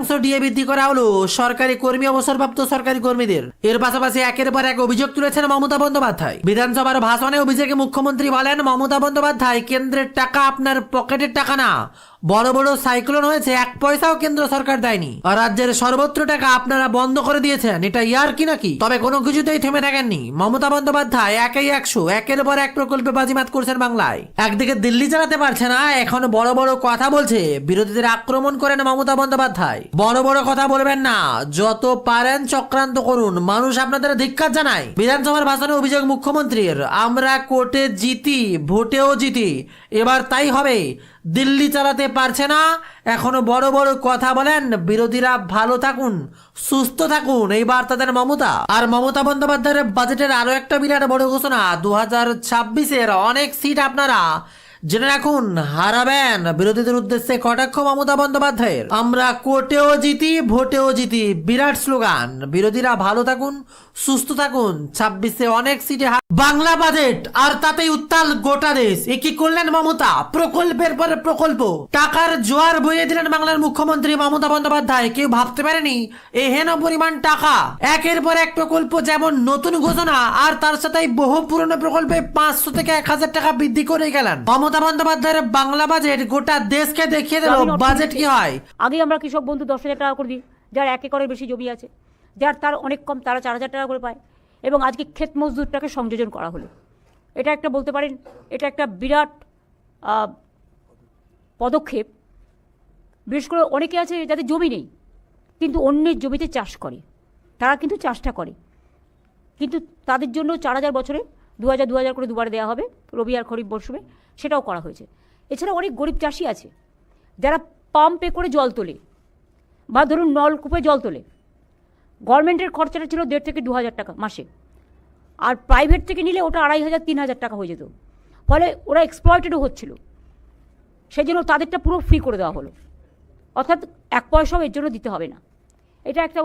DA বৃদ্ধি করা হলো সরকারি কর্মী অবসরপ্রাপ্ত সরকারি কর্মীদের। এর পাশাপাশি একের পর এক অভিযোগ তুলেছেন মমতা বন্দ্যোপাধ্যায়। বিধানসভার ভাষণে অভিযোগে মুখ্যমন্ত্রী বলেন, মমতা বন্দ্যোপাধ্যায়, কেন্দ্রের টাকা আপনার পকেটের টাকা না। বড় বড় সাইক্লোন হয়েছে, 1 পয়সাও কেন্দ্র সরকার দেয়নি। আর রাজ্যের সর্বত্র টাকা আপনারা বন্ধ করে দিয়েছেন। এটা ইয়ার কি নাকি? তবে কোনো কিছুতেই থেমে থাকেননি মমতা বন্দ্যোপাধ্যায়। একেই 100, একের পর এক প্রকল্পে বাজিমাত করছেন বাংলায়। একদিকে দিল্লি চালাতে পারছে না, এখন বড় বড় কথা বলছে। বিরোধীদের আক্রমণ করেন মমতা বন্দ্যোপাধ্যায়। বড় বড় কথা বলবেন না, যত পারেন চক্রান্ত করুন, মানুষ আপনাদের ধিক্কার জানায়। বিধানসভার ভাষণে অভিযোগ মুখ্যমন্ত্রীর, আমরা কোর্টে জিতি, ভোটেও জিতি, এবার তাই হবে। দিল্লি চালাতে পারছে না, এখনো বড় বড় কথা বলেন। বিরোধীরা ভালো থাকুন, সুস্থ থাকুন, এই বার্তাদের মমতা। আর মমতা বন্দ্যোপাধ্যায়ের বাজেটের আরো একটা বিরাট বড় ঘোষণা, 2026-এর অনেক সিট আপনারা জেনে রাখুন হারাবেন। বিরোধীদের উদ্দেশ্যে কটাক্ষ মমতা বন্দ্যোপাধ্যায়ের। আমরা কোর্টেও জিতি, ভোটেও জিতি, বিরাট স্লোগান। বিরোধীরা ভালো থাকুন, সুস্থ থাকুন, 26-এ অনেক সিটে বাংলা বাজেট, আর তাতেই উত্তাল গোটা দেশ। এ কি করলেন মমতা? প্রকল্পের পরে প্রকল্প, টাকার জোয়ার বইয়ে দিলেন বাংলার মুখ্যমন্ত্রী মমতা বন্দ্যোপাধ্যায়। কেউ ভাবতে পারেনি এহেন পরিমাণ টাকা। একের পর এক প্রকল্প, যেমন নতুন ঘোষণা, আর তার সাথে বহু পুরনো প্রকল্পে 500 থেকে 1000 টাকা বৃদ্ধি করে গেলেন মমতা বন্দ্যোপাধ্যায়ের বাংলা বাজেট। গোটা দেশকে দেখিয়ে দিল বাজেট কি হয়। আগে আমরা কৃষক বন্ধু 10,000 টাকা করে দিই, যার 1 একরের বেশি জমি আছে, যার তার অনেক কম, তারা 4,000 টাকা করে পায়। এবং আজকে ক্ষেত মজদুরটাকে সংযোজন করা হলো। এটা একটা বলতে পারেন, এটা একটা বিরাট পদক্ষেপ। বিশেষ করে অনেকে আছে যাদের জমি নেই, কিন্তু অন্যের জমিতে চাষ করে, তারা কিন্তু চাষটা করে, কিন্তু তাদের জন্য 4,000 বছরে 2,000 করে দুবারে দেওয়া হবে, রবি আর খরিফ মরশুমে, সেটাও করা হয়েছে। এছাড়া অনেক গরিব চাষি আছে যারা পাম্পে করে জল তোলে, বা ধরুন নলকূপে জল তোলে। গভর্নমেন্টের খরচাটা ছিল 1,500 থেকে 2,000 টাকা মাসে, আর প্রাইভেট থেকে নিলে ওটা 2,500-3,000 টাকা হয়ে যেত। ফলে ওরা এক্সপ্লয়েটেডও হচ্ছিল, সেই জন্য তাদেরটা পুরো ফ্রি করে দেওয়া হলো। অর্থাৎ 1 পয়সাও এর জন্য দিতে হবে না। এটা একটা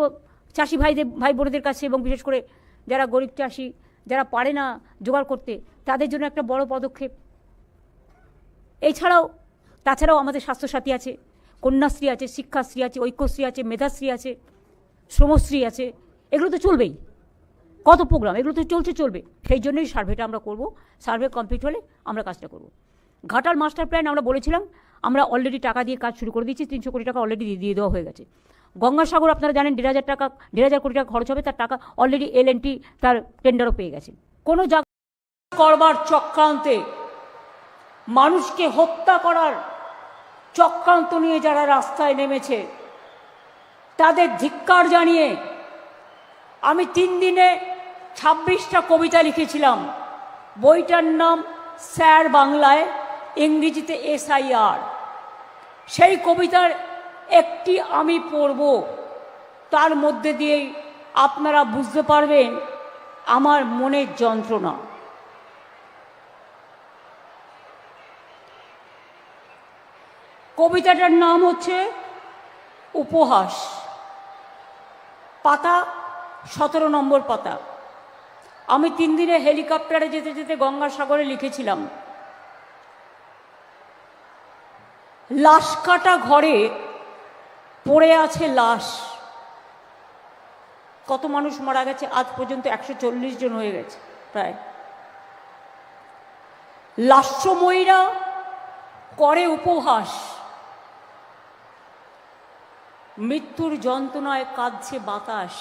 চাষি ভাই বোনদের কাছে, এবং বিশেষ করে যারা গরিব চাষি, যারা পারে না জোগাড় করতে, তাদের জন্য একটা বড় পদক্ষেপ। তাছাড়াও আমাদের স্বাস্থ্যসাথী আছে, কন্যাশ্রী আছে, শিক্ষাশ্রী আছে, ঐক্যশ্রী আছে, মেধাশ্রী আছে, শ্রমশ্রী আছে। এগুলো তো চলবেই, কত প্রোগ্রাম, এগুলো তো চলবে। সেই জন্যই সার্ভেটা আমরা করব। সার্ভে কমপ্লিট হলে আমরা কাজটা করব। ঘাটাল মাস্টার প্ল্যান আমরা বলেছিলাম, আমরা অলরেডি টাকা দিয়ে কাজ শুরু করে দিয়েছি। 300 কোটি টাকা অলরেডি দিয়ে দেওয়া হয়ে গেছে। গঙ্গাসাগর আপনারা জানেন 1,500 কোটি টাকা খরচ হবে, তার টাকা অলরেডি L&T তার টেন্ডারও পেয়ে গেছে। কোনো জায়গা করবার চক্রান্তে, মানুষকে হত্যা করার চক্রান্ত নিয়ে যারা রাস্তায় নেমেছে, তাদের ধিক্কার জানিয়ে আমি 3 দিনে 26টা কবিতা লিখেছিলাম। বইটার নাম স্যার বাংলায়, ইংরেজিতে SIR। সেই কবিতার একটি আমি পড়ব, তার মধ্যে দিয়েই আপনারা বুঝতে পারবেন আমার মনের যন্ত্রণা। কবিতাটার নাম হচ্ছে উপহাস। পাতা 17 নম্বর পাতা। আমি 3 দিনে হেলিকপ্টারে যেতে যেতে গঙ্গাসাগরে লিখেছিলাম, লাশ কাটা ঘরে পড়ে আছে লাশ। কত মানুষ মারা গেছে আজ পর্যন্ত? 140 জন হয়ে গেছে প্রায়। লাস্যময়ীরা করে উপহাস, মৃত্যুর যন্ত্রণায় কাঁদছে বাতাস।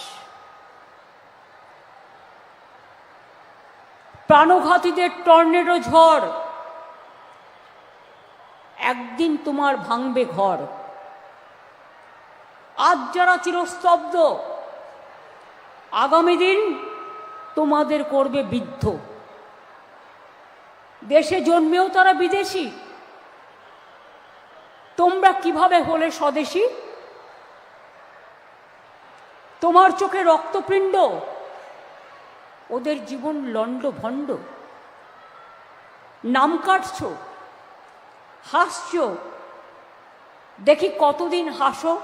প্রাণঘাতীদের টর্নেডো ঝড়, একদিন তোমার ভাঙবে ঘর। আজ যারা চিরস্তব্ধ, আগামী দিন তোমাদের করবে বিদ্ধ। দেশে জন্মেও তারা বিদেশি, তোমরা কিভাবে হলে স্বদেশী? তোমার চোখে রক্তপিণ্ড, ওদের জীবন লণ্ড ভণ্ড। নাম কাটছ, হাসছ, দেখি কতদিন হাসো।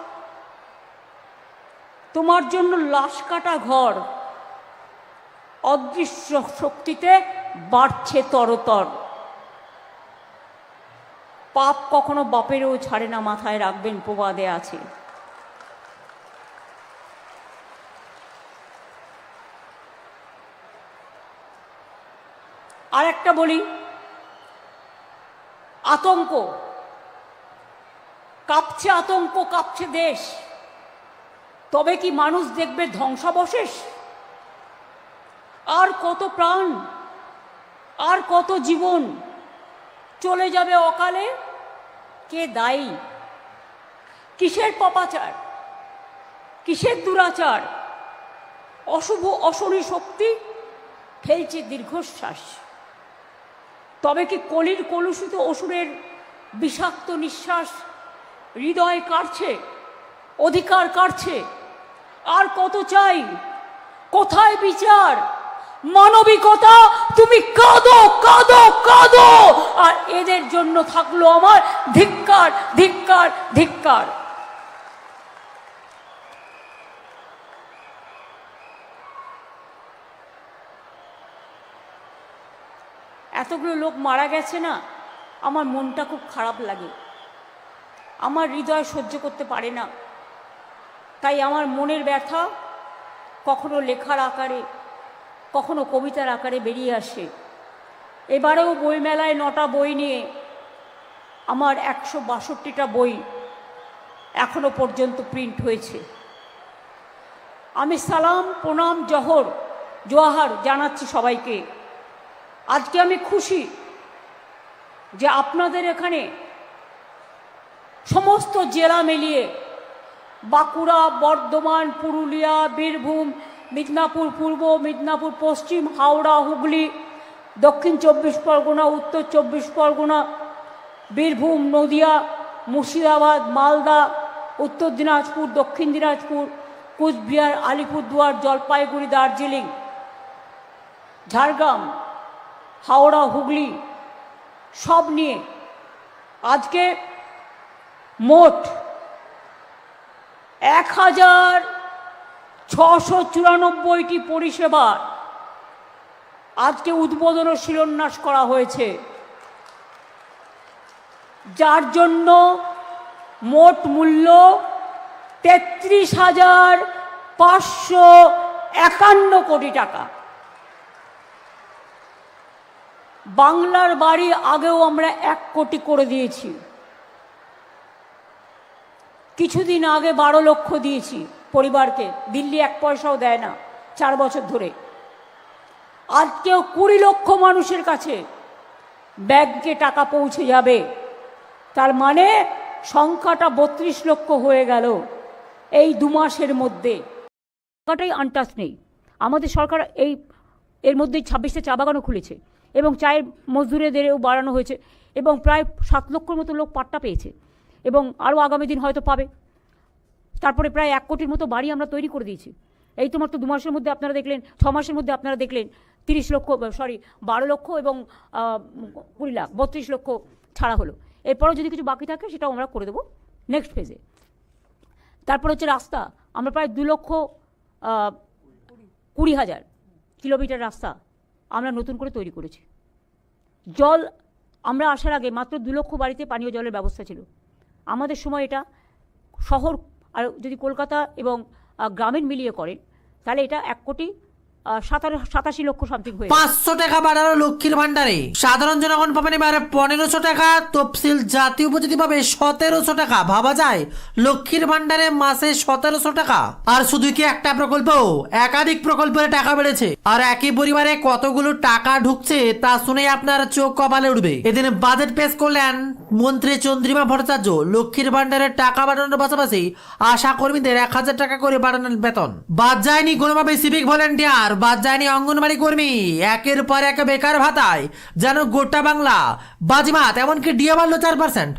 তোমার জন্য লাশ কাটা ঘর অদৃশ্য শক্তিতে বাড়ছে তরতর। পাপ কখনো বাপেরও ছাড়ে না, মাথায় রাখবেন, প্রবাদে আছে। আর একটা বলি, আতঙ্ক কাঁপছে, আতঙ্ক কাঁপছে দেশ, তবে কি মানুষ দেখবে ধ্বংসাবশেষ? আর কত প্রাণ, আর কত জীবন চলে যাবে অকালে? কে দায়ী? কিসের পাপাচার, কিসের দুরাচার? অশুভ অশরী শক্তি ফেলছে দীর্ঘশ্বাস। তবে কি কলির কলুষিত অসুরের বিষাক্ত নিঃশ্বাস হৃদয় কাটছে, অধিকার কাটছে? আর কত চাই? কোথায় বিচার, মানবিকতা? তুমি কাঁদো কাঁদো কাঁদো, আর এদের জন্য থাকলো আমার ধিক্কার ধিক্কার ধিক্কার। এতগুলো লোক মারা গেছে না, আমার মনটা খুব খারাপ লাগে, আমার হৃদয় সহ্য করতে পারে না। তাই আমার মনের ব্যথা কখনো লেখার আকারে, কখনো কবিতার আকারে বেরিয়ে আসে। এবারেও বইমেলায় 9টা বই নিয়ে আমার 162টা বই এখনো পর্যন্ত প্রিন্ট হয়েছে। আমি সালাম, প্রণাম, জোহার জানাচ্ছি সবাইকে। আজকে আমি খুশি যে আপনাদের এখানে সমস্ত জেলা মিলিয়ে বাঁকুড়া, বর্ধমান, পুরুলিয়া, বীরভূম, মিদনাপুর পূর্ব, মিদনাপুর পশ্চিম, হাওড়া, হুগলি, দক্ষিণ 24 পরগনা, উত্তর 24 পরগনা, বীরভূম, নদিয়া, মুর্শিদাবাদ, মালদা, উত্তর দিনাজপুর, দক্ষিণ দিনাজপুর, কুচবিহার, আলিপুরদুয়ার, জলপাইগুড়ি, দার্জিলিং, ঝাড়গ্রাম, হাওড়া, হুগলি সব নিয়ে আজকে মোট 1694টি পরিষেবার আজকে উদ্বোধন ও শিলান্যাস করা হয়েছে, যার জন্য মোট মূল্য 33,551 কোটি টাকা। বাংলার বাড়ি আগেও আমরা 1 কোটি করে দিয়েছি, কিছুদিন আগে 12 লক্ষ দিয়েছি পরিবারকে, দিল্লি 1 পয়সাও দেয় না 4 বছর ধরে। আজকেও 20 লক্ষ মানুষের কাছে ব্যাংকে টাকা পৌঁছে যাবে, তার মানে সংখ্যাটা 32 লক্ষ হয়ে গেল এই 2 মাসের মধ্যে। টাকাটাই আনটাচ নেই। আমাদের সরকার এর মধ্যেই 26টা চা বাগানও খুলেছে এবং চায়ের মজদুরেদেরও বাড়ানো হয়েছে এবং প্রায় 7 লক্ষর মতো লোক পাট্টা পেয়েছে এবং আরও আগামী দিন হয়তো পাবে। তারপরে প্রায় 1 কোটির মতো বাড়ি আমরা তৈরি করে দিয়েছি। এই তো মাত্র 2 মাসের মধ্যে আপনারা দেখলেন, 6 মাসের মধ্যে আপনারা দেখলেন 12 লক্ষ এবং 20 লাখ 32 লক্ষ ছাড়া হলো। এরপরও যদি কিছু বাকি থাকে সেটাও আমরা করে দেবো নেক্সট ফেজে। তারপর হচ্ছে রাস্তা, আমরা প্রায় 2,20,000 কিলোমিটার রাস্তা আমরা নতুন করে তৈরি করেছি। জল, আমরা আসার আগে মাত্র 2 লক্ষ বাড়িতে পানীয় জলের ব্যবস্থা ছিল। আমাদের সময় এটা শহর, আর যদি কলকাতা এবং গ্রামীণ মিলিয়ে করেন তাহলে এটা 1,87 লক্ষ সামথিং হয়ে 500 টাকা বাড়ালো লক্ষ্মীর ভান্ডারে। সাধারণ জনগণ পাবেন এবার 1500 টাকা, তফসিল জাতীয় উপজাতি পাবে 1700 টাকা। ভাবা যায় লক্ষ্মীর ভান্ডারে মাসে 1700 টাকা। আর শুধু কি একটা প্রকল্প, একাধিক প্রকল্পের টাকা বেড়েছে। আর একই পরিবারে কতগুলো টাকা ঢুকছে তা শুনে আপনার চোখ কপালে উঠবে। এদিন বাজেট পেশ করলেন মন্ত্রী চন্দ্রিমা ভট্টাচার্য। লক্ষ্মীর ভান্ডারের টাকা বাড়ানোর পাশাপাশি আশা কর্মীদের 1000 টাকা করে বাড়ানোর বেতন। বাদ যায়নি কোনোভাবে সিভিক ভলেন্টিয়ার, বাদ যায়নি অঙ্গনবাড়ি কর্মী। একের পর এক বেকার ভাতায় যেন গোটা বাংলা বাজিমাত, এমনকি ডিএ বাড়লো 4%।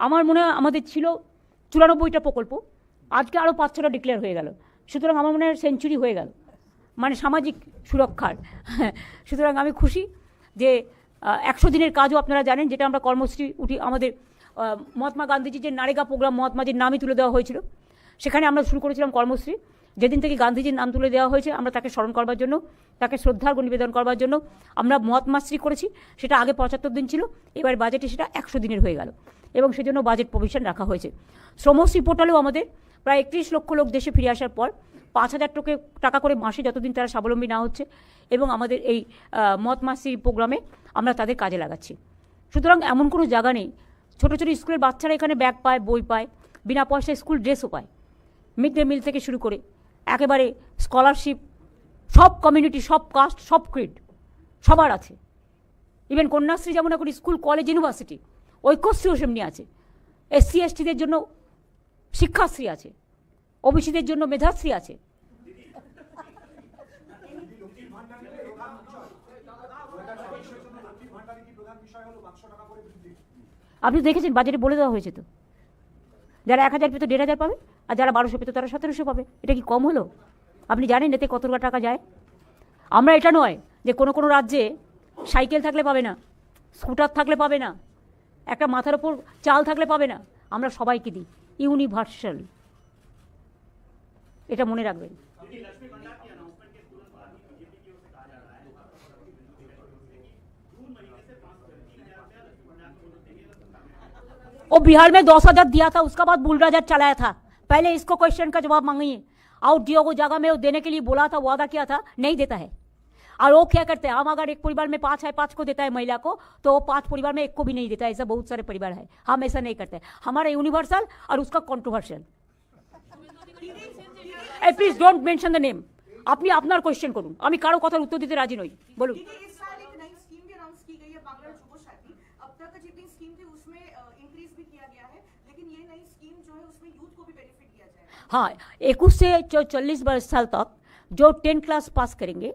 আমার মনে হয় আমাদের ছিল 94টা প্রকল্প, আজকে আরও 5-6টা ডিক্লেয়ার হয়ে গেল। সুতরাং আমার মনে হয় সেঞ্চুরি হয়ে গেল মানে সামাজিক সুরক্ষার। সুতরাং আমি খুশি যে 100 দিনের কাজও আপনারা জানেন, যেটা আমরা কর্মশ্রী আমাদের মহাত্মা গান্ধীজির যে নারেগা প্রোগ্রাম, মহাত্মাজির নামই তুলে দেওয়া হয়েছিল, সেখানে আমরা শুরু করেছিলাম কর্মশ্রী। যেদিন থেকে গান্ধীজির নাম তুলে দেওয়া হয়েছে আমরা তাকে স্মরণ করবার জন্য, তাকে শ্রদ্ধার্ঘ্য নিবেদন করবার জন্য আমরা মহাত্মাশ্রী করেছি। সেটা আগে 75 দিন ছিল, এবার বাজেটে সেটা 100 দিনের হয়ে গেল এবং সেজন্য বাজেট প্রভিশন রাখা হয়েছে। শ্রমশ্রী পোর্টালেও আমাদের প্রায় 31 লক্ষ লোক দেশে ফিরে আসার পর 5,000 টাকা করে মাসে যতদিন তারা স্বাবলম্বী না হচ্ছে, এবং আমাদের এই মত মাসির প্রোগ্রামে আমরা তাদের কাজে লাগাচ্ছি। সুতরাং এমন কোনো জায়গা নেই। ছোটো ছোটো স্কুলের বাচ্চারা এখানে ব্যাগ পায়, বই পায়, বিনা পয়সায় স্কুল ড্রেসও পায়, মিড ডে মিল থেকে শুরু করে একেবারে স্কলারশিপ, সব কমিউনিটি, সব কাস্ট, সব ক্রিড সবার আছে। ইভেন কন্যাশ্রী যেমন এখন স্কুল, কলেজ, ইউনিভার্সিটি, ঐক্যশ্রীও সেমনি আছে। SC STদের জন্য শিক্ষাশ্রী আছে, ওবিসিদের জন্য মেধাশ্রী আছে। আপনি দেখেছেন বাজেটে বলে দেওয়া হয়েছে তো, যারা 1,000 পেত 1,500 পাবে, আর যারা 1200 পেত তারা 1700 পাবে। এটা কি কম হলো? আপনি জানেন এতে কত টাকা যায়? আমরা এটা নয় যে কোনো কোনো রাজ্যে সাইকেল থাকলে পাবে না, স্কুটার থাকলে পাবে না, একটা মাথার ওপর চাল থাকলে পাবে না। আমরা সবাইকে দিই, ইউনিভার্সাল। এটা মনে রাখবেন। वो बिहार में 10,000 दिया था, उसका बाद बुलडोजर चलाया था। पहले इसको क्वेश्चन का जवाब मांगिए। आउट डीओ को जगह में वो देने के लिए बोला था, वादा किया था, नहीं देता है। और वो क्या करते हैं, हम अगर एक परिवार में 5 है, 5 को देता है महिला को, तो वो 5 परिवार में 1 को भी नहीं देता है। ऐसा बहुत सारे परिवार है। हम ऐसा नहीं करते। हमारा यूनिवर्सल और उसका controversial. Please don't mention the name. আপনি আপনার কোয়েশ্চেন করুন, আমি কারো কথার উত্তর দিতে রাজি নই। বলুন। हाँ, 21 से 40 साल तक जो 10 क्लास पास करेंगे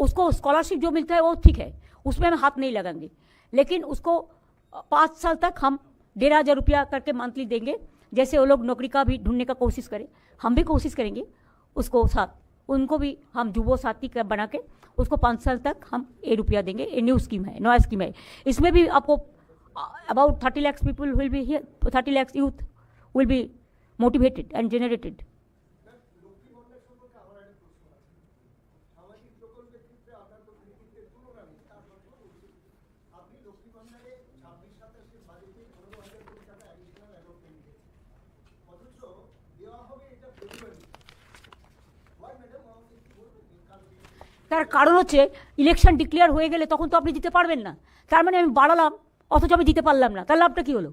उसको स्कॉलरशिप जो मिलता है वो ठीक है, उसमें हम हाथ नहीं लगाएंगे। लेकिन उसको 5 साल तक हम 1,500 रुपया करके मंथली देंगे। जैसे वो लोग नौकरी का भी ढूंढने का कोशिश करें, हम भी कोशिश करेंगे उसको साथ, उनको भी हम जुबो साथी का बना के उसको 5 साल तक हम 1 रुपया देंगे। ये न्यू स्कीम है, नया स्कीम है। इसमें भी आपको about 30 lakhs people will be here, 30 lakhs youth will be motivated and generated. তার কারণ হচ্ছে ইলেকশন ডিক্লেয়ার হয়ে গেলে তখন তো আপনি দিতে পারবেন না। তার মানে আমি বাড়ালাম অথচ আমি দিতে পারলাম না, তার লাভটা কি হলো?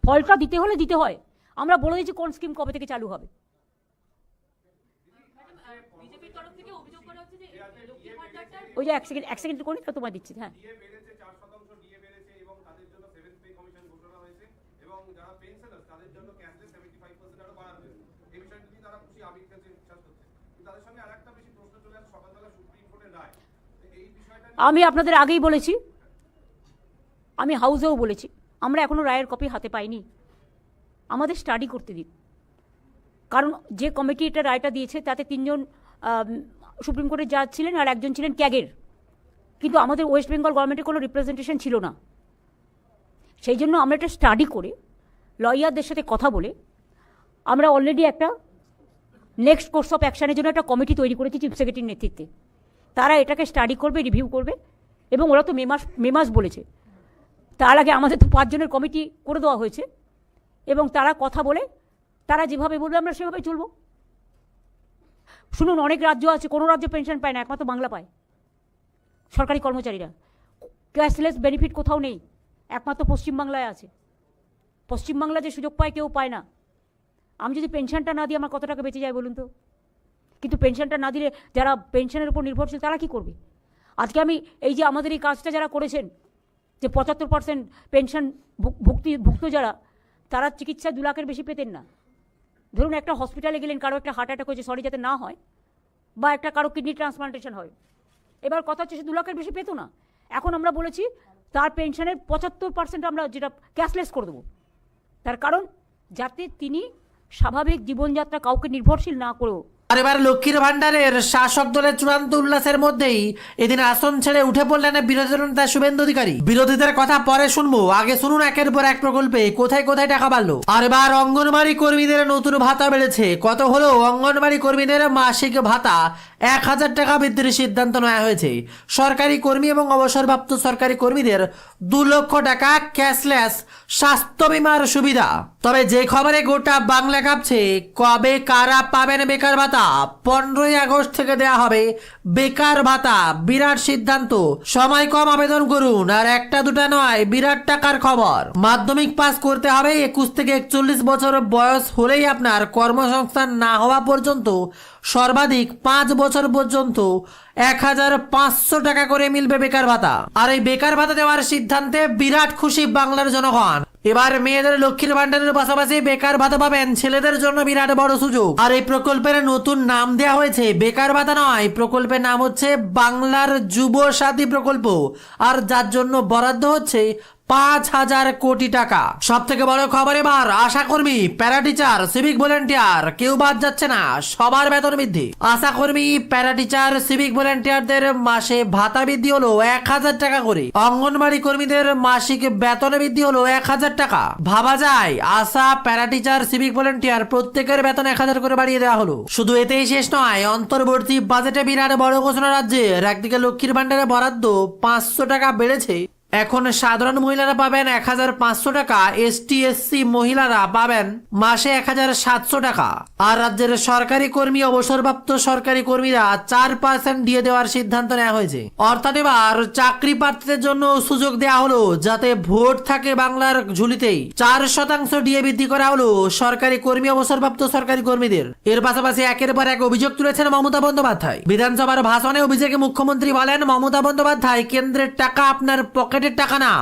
ফলটা দিতে হলে দিতে হয়। আমরা বলে দিচ্ছি কোন স্কিম কবে থেকে চালু হবে। ওই যে এক সেকেন্ড করি, তোমায় দিচ্ছি। হ্যাঁ, আমি আপনাদের আগেই বলেছি, আমি হাউসেও বলেছি, আমরা এখনো রায়ের কপি হাতে পাইনি। আমাদের স্টাডি করতে দিন। কারণ যে কমিটি এটা রায়টা দিয়েছে তাতে 3 জন সুপ্রিম কোর্টের জাজ ছিলেন আর 1 জন ছিলেন ক্যাগের। কিন্তু আমাদের ওয়েস্ট বেঙ্গল গভর্নমেন্টের কোনো রিপ্রেজেন্টেশন ছিল না। সেই জন্য আমরা এটা স্টাডি করে লয়ারদের সাথে কথা বলে আমরা অলরেডি একটা নেক্সট কোর্স অফ অ্যাকশনের জন্য একটা কমিটি তৈরি করেছি চিফ সেক্রেটারির নেতৃত্বে। তারা এটাকে স্টাডি করবে, রিভিউ করবে, এবং ওরা তো মে মাস বলেছে। তার আগে আমাদের তো 5 জনের কমিটি করে দেওয়া হয়েছে, এবং তারা কথা বলে তারা যেভাবে বলবে আমরা সেভাবে চলব। শুনুন, অনেক রাজ্য আছে, কোনো রাজ্য পেনশন পায় না, একমাত্র বাংলা পায়। সরকারি কর্মচারীরা ক্যাশলেস বেনিফিট কোথাও নেই, একমাত্র পশ্চিমবাংলায় আছে। পশ্চিমবাংলা যে সুযোগ পায় কেউ পায় না। আমি যদি পেনশনটা না দিই আমার কত টাকা বেঁচে যায় বলুন তো? কিন্তু পেনশনটা না দিলে যারা পেনশনের উপর নির্ভরশীল তারা কি করবে? আজকে আমি এই যে আমাদের এই কাজটা যারা করেছেন, যে 75% পেনশন ভুক্ত যারা, তারা চিকিৎসা 2 লাখের বেশি পেতেন না। ধরুন একটা হসপিটালে গেলেন, কারো একটা হার্ট অ্যাটাক হয়েছে, সরি যাতে না হয়, বা একটা কারো কিডনি ট্রান্সপ্লান্টেশন হয়, এবার কথা হচ্ছে সে 2 লাখের বেশি পেতো না। এখন আমরা বলেছি তার পেনশনের 75% আমরা যেটা ক্যাশলেস করে দেবো। তার কারণ যাতে তিনি স্বাভাবিক জীবনযাত্রা কাউকে নির্ভরশীল না করেও আর এবার লক্ষ্মীর ভান্ডারের শাসক দলের চূড়ান্ত উল্লাসের মধ্যেই এদিন আসন ছেড়ে উঠে পড়লেন বিরোধী দলনেতা শুভেন্দু অধিকারী। বিরোধীদের কথা পরে শুনবো, আগে শুনুন একের পর এক প্রকল্পে কোথায় কোথায় টাকা বাড়লো। আর এবার অঙ্গনবাড়ি কর্মীদের নতুন ভাতা বেড়েছে। কত হলো? অঙ্গনবাড়ি কর্মীদের মাসিক ভাতা 1000 টাকা বৃদ্ধির সিদ্ধান্ত নেওয়া হয়েছে। সরকারি কর্মী এবং অবসরপ্রাপ্ত সরকারি কর্মীদের 2 লক্ষ টাকা ক্যাশলেস স্বাস্থ্য বীমার সুবিধা। তবে যে খবরে গোটা বাংলা কাঁপছে, কবে কারা পাবেন বেকার ভাতা? 15ই আগস্ট থেকে দেয়া হবে বেকার ভাতা। বিরাট সিদ্ধান্ত, সময় কম, আবেদন করুন। আর একটা দুটা নয়, বিরাট টাকার খবর। মাধ্যমিক পাস করতে হবে, 21 থেকে 41 বছর বয়স হলেই আপনার কর্মসংস্থান না হওয়া পর্যন্ত সর্বাধিক 5 বছর পর্যন্ত 1500 টাকা করে মিলবে বেকার ভাতা। আর এই বেকার ভাতা দেওয়ার সিদ্ধান্তে বিরাট খুশি বাংলার জনগণ। এবার মেয়েদের লক্ষ্মীর ভান্ডারের পাশাপাশি বেকার ভাতা পাবেন ছেলেদের জন্য বিরাট বড় সুযোগ। আর এই প্রকল্পের নতুন নাম দেওয়া হয়েছে বেকার ভাতা নয়, প্রকল্পের নাম হচ্ছে বাংলার যুব সাথী প্রকল্প। আর যার জন্য বরাদ্দ হচ্ছে 5000 কোটি টাকা। সব থেকে বড় খবর, এবার আশাকর্মী, প্যারাটিচার, সিভিক ভলেন্টিয়ার কেউ বাদ যাচ্ছে না, সবার বেতন বৃদ্ধি। আশাকর্মী, প্যারাটিচার, সিভিক ভলেন্টিয়ারদের মাসে ভাতা বৃদ্ধি হলো 1000 টাকা করে। অঙ্গনবাড়ি কর্মীদের মাসিক বেতন বৃদ্ধি হলো 1000 টাকা। ভাবা যায়, আশা, প্যারাটিচার, সিভিক ভলেন্টিয়ার প্রত্যেকের বেতন 1000 করে বাড়িয়ে দেওয়া হলো। শুধু এতেই শেষ নয়, অন্তর্বর্তী বাজেটে বিরাট বড় ঘোষণা রাজ্যের। একদিকে লক্ষ্মীর ভান্ডারে বরাদ্দ 500 টাকা বেড়েছে, এখন সাধারণ মহিলারা পাবেন 1500 টাকা, এসটি এসসি মহিলারা পাবেন মাসে 1700 টাকা। আর রাজ্যের সরকারি কর্মী, অবসরপ্রাপ্ত সরকারি কর্মীরা 4% দিয়ে দেওয়ার সিদ্ধান্ত নেওয়া হয়েছে। অর্থাৎ এবার চাকরি প্রার্থীদের জন্য সুযোগ দেওয়া হলো, যাতে ভোট থাকে বাংলার ঝুলিতেই। 4% ডিএ বৃদ্ধি করা হলো সরকারি কর্মী, অবসরপ্রাপ্ত সরকারি কর্মীদের। এর পাশাপাশি একের পর এক অভিযোগ তুলেছেন মমতা বন্দ্যোপাধ্যায়। বিধানসভার ভাষণে অভিযোগে মুখ্যমন্ত্রী বলেন, মমতা বন্দ্যোপাধ্যায়, কেন্দ্রের টাকা আপনার পকেটের টাকা না।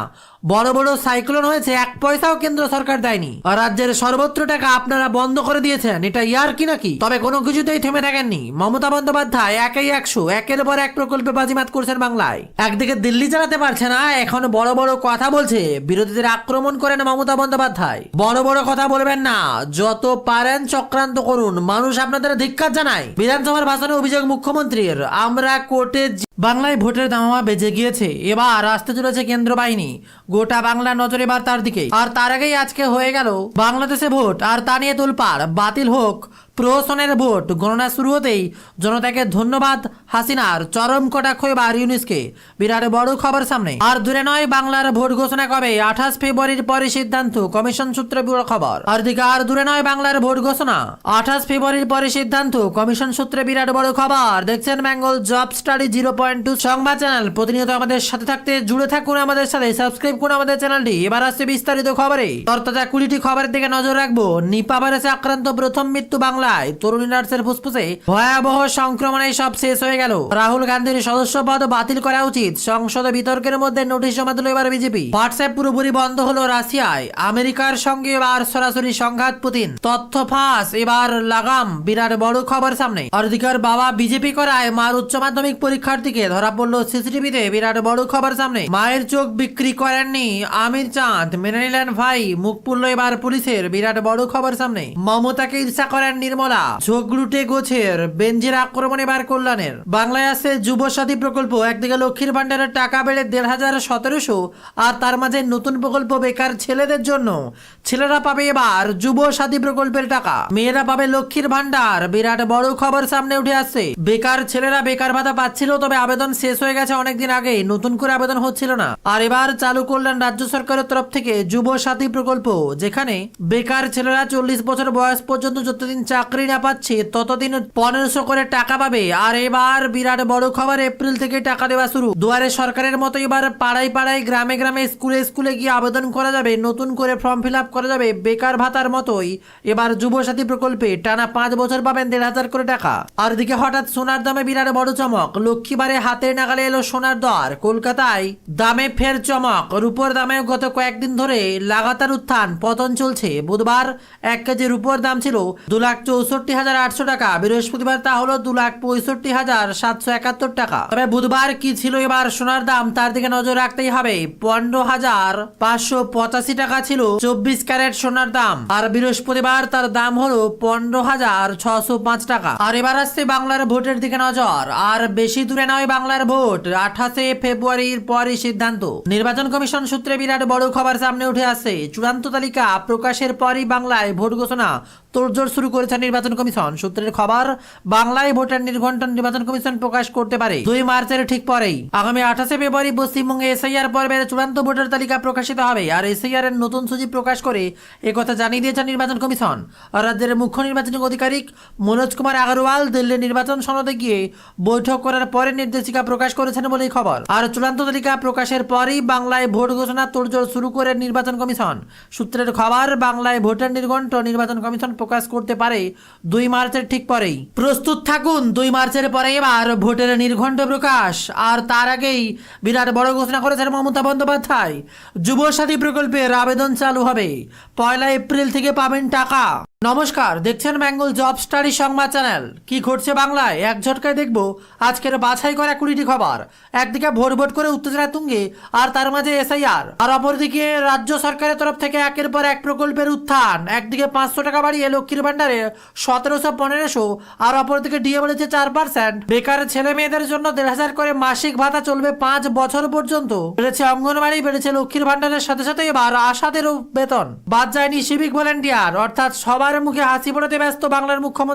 বড় বড় সাইক্লোন হয়েছে, 1 পয়সাও কেন্দ্র সরকার দেয়নি। আর রাজ্যের সর্বত্র টাকা আপনারা বন্ধ করে দিয়েছেন, এটা ইয়ার কি নাকি? তবে কোনো কিছুতেই থেমে থাকেননি মমতা বন্দ্যোপাধ্যায়। একেই 100, একের পর এক প্রকল্পে বাজিমাত করছেন বাংলায়। একদিকে দিল্লি চালাতে পারছে না, এখন বড় বড় কথা বলছে। বিরোধীদের আক্রমণ করেন মমতা বন্দ্যোপাধ্যায়। বড় বড় কথা বলবেন না, যত পারেন চক্রান্ত করুন, মানুষ আপনাদের ধিক্কার জানায়। বিধানসভার ভাষণে অভিযোগ মুখ্যমন্ত্রীর, আমরা কোর্টে বাংলায় ভোটের দামামা বেজে গিয়েছে, এবার আসতে চলেছে কেন্দ্র বাহিনী। গোটা বাংলা নজর এবার তার দিকে। আর তার আগেই আজকে হয়ে গেল বাংলাদেশে ভোট, আর তা নিয়ে তোলপাড়। বাতিল হোক প্রহসনের ভোট। গণনা শুরু হতেই জনতাকে ধন্যবাদ হাসিনার, চরম কটাক্ষ এবার ইউনিসকে। বিরাট বড় খবর সামনে। আর দূরে নয়, বাংলার ভোট ঘোষণা কবে? 28 ফেব্রুয়ারির পরে সিদ্ধান্ত, কমিশন সূত্রে বড় খবর। আর দিকে আর দূরে নয়, বাংলার ভোট ঘোষণা 28 ফেব্রুয়ারির পরে সিদ্ধান্ত, কমিশন সূত্রে বিরাট বড় খবর। দেখছেন বেঙ্গল জব স্টাডি 0.2 সংবাদ চ্যানেল। প্রতিনিয়ত আমাদের সাথে থাকতে জুড়ে থাকুন আমাদের সাথে, সাবস্ক্রাইব করুন আমাদের চ্যানেলটি। এবার আসছে বিস্তারিত খবরে। তরতাজা 20টি খবরের দিকে নজর রাখবো। নিপা ভাইরাসে আক্রান্ত প্রথম মৃত্যু বাংলায়। তরুণী নার্সের ফুসফুসে ভয়াবহ সংক্রমণে সব শেষ হয়ে গেল। রাহুল গান্ধীর সদস্য পদ বাতিল করা উচিত, সংসদে বিতর্কের মধ্যে নোটিশ জমা দিল এবার বিজেপি। হোয়াটসঅ্যাপ পুরোপুরি বন্ধ হলো রাশিয়ায়। আমেরিকার সঙ্গে এবার সরাসরি সংঘাত পুতিন। তথ্য ফাঁস, এবার লাগাম। বিরাট বড় খবর সামনে। অধিকার বাবা বিজেপি করায় মার উচ্চ মাধ্যমিক পরীক্ষার্থীকে ধরা পড়লো সিসিটিভিতে। বিরাট বড় খবর সামনে। মায়ের চোখ বিক্রি করেননি আমির চাঁদ, মেনে নিলেন ভাই। মুখ পুরল এবার পুলিশের। বিরাট বড় খবর সামনে। মমতাকে ঈর্ষা করেন নির্মলা। ঝগড়ুটে গোছের বেঞ্জির আক্রমণ এবার কল্যাণের। বাংলায় আসছে যুব সাথী প্রকল্প। একদিকে লক্ষ্মীর ভান্ডারের টাকা বেড়ে 15,1700, আর তার মাঝে নতুন প্রকল্প বেকার ছেলেদের জন্য। ছেলেরা পাবে এবার যুব সাথী প্রকল্পের টাকা, মেয়েরা পাবে লক্ষ্মীর ভান্ডার। বিরাট বড় খবর সামনে উঠে আসছে। বেকার ছেলেরা বেকার ভাতা পাচ্ছিল, তবে আবেদন শেষ হয়ে গেছে অনেকদিন আগে, নতুন করে আবেদন হচ্ছিল না। আর এবার চালু করলেন রাজ্য সরকারের তরফ থেকে যুব সাথী প্রকল্প, যেখানে বেকার ছেলেরা 40 বছর বয়স পর্যন্ত যতদিন চাকরি না পাচ্ছে ততদিন 1500 করে টাকা পাবে। আর এবার বিরাট বড় খবর, এপ্রিল থেকে টাকা দেওয়া শুরু। দুয়ারে সরকারের মতো এবার পাড়ায় পাড়ায়, গ্রামে গ্রামে, স্কুলে স্কুলে গিয়ে আবেদন করা যাবে, নতুন করে ফর্ম ফিল আপ করা যাবে। বেকার ভাতার মতোই এবার যুব সাথী প্রকল্পে টানা 5 বছর পাবেন 1500 করে টাকা। আর দিকে হঠাৎ সোনার দামে বিরাট বড় চমক। লক্ষ্মীবারে হাতের নাগালে এলো সোনার দর। কলকাতায় দামে ফের চমক। রূপোর দামে গত কয়েকদিন ধরে লাগাতার উত্থান পতন চলছে। বুধবার 1 কেজি রূপোর দাম ছিল 2,40,000 2,64,800 টাকা, বৃহস্পতিবার তা হলো 2,65,771 টাকা। তবে বুধবার কি ছিল এবার সোনার দাম, তার দিকে নজর রাখতেই হবে। 15,585 টাকা ছিল 24 ক্যারেট সোনার দাম, আর বৃহস্পতিবার তার দাম হলো 15,605 টাকা। আর এবার আসছে বাংলার ভোটের দিকে নজর, আর বেশি দূরে নয় বাংলার ভোট। 28 ফেব্রুয়ারির পরই সিদ্ধান্ত। নির্বাচন কমিশন সূত্রে বিরাট বড় খবর সামনে উঠে আসছে। চূড়ান্ত তালিকা প্রকাশের পরই বাংলায় ভোট ঘোষণা তোড়জোড় শুরু করেছে নির্বাচন কমিশন। সূত্রের খবর, বাংলায় ভোটের নির্ঘণ্ট নির্বাচন কমিশন প্রকাশ করতে পারে 2 মার্চের ঠিক পরেই। আগামী 28 ফেব্রুয়ারি পশ্চিমবঙ্গে এসআইআর পর্বের চূড়ান্ত ভোটার তালিকা প্রকাশিত হবে। আর এসআইআর এর নতুন সূচি প্রকাশ করে একথা জানিয়ে দিয়েছে নির্বাচন কমিশন। রাজ্যের মুখ্য নির্বাচনী আধিকারিক মনোজ কুমার আগরওয়াল দিল্লি নির্বাচন সনদে গিয়ে বৈঠক করার পরে নির্দেশিকা প্রকাশ করেছেন বলেই খবর। আর চূড়ান্ত তালিকা প্রকাশের পরেই বাংলায় ভোট ঘোষণা তোড়জোড় শুরু করে নির্বাচন কমিশন। সূত্রের খবর, বাংলায় ভোটের নির্ঘণ্ট নির্বাচন কমিশন প্রকাশ করতে পারে 2 মার্চের ঠিক পরেই। প্রস্তুত থাকুন, 2 মার্চের পরে এবার ভোটের নির্ঘণ্ট প্রকাশ। আর তার আগেই বিরাট বড় ঘোষণা করেছেন মমতা বন্দ্যোপাধ্যায়। যুবসাথী প্রকল্পের আবেদন চালু হবে, 1 এপ্রিল থেকে পাবেন টাকা। নমস্কার, দেখছেন বেঙ্গল জব স্টাডি সংবাদ চ্যানেল। কি ঘটছে বাংলায় এক ঝটকায় দেখব আজকের বাছাই করা 20টি খবর। একদিকে ভোট ভোট করে উত্তেজনা তুঙ্গে, আর তার মাঝে এসআইআর, আর অপরদিকে রাজ্য সরকারের তরফ থেকে একের পর এক প্রকল্পের উত্থান। একদিকে 500 টাকা বাড়িয়ে লক্ষ্মীর ভান্ডারে 1700-1500, আর অপরদিকে ডিএ বলেছে 4%। বেকার ছেলে মেয়েদের জন্য 1,500 করে মাসিক ভাতা চলবে 5 বছর পর্যন্ত। বেড়েছে অঙ্গনবাড়ি, বেড়েছে লক্ষ্মীর ভান্ডারের সাথে সাথে এবার আশাদেরও বেতন। বাদ যায়নি সিভিক ভলেন্টিয়ার, অর্থাৎ সবার মুখে হাসি ফোটাতে ব্যস্ত বাংলার মুখ্যমন্ত্রী।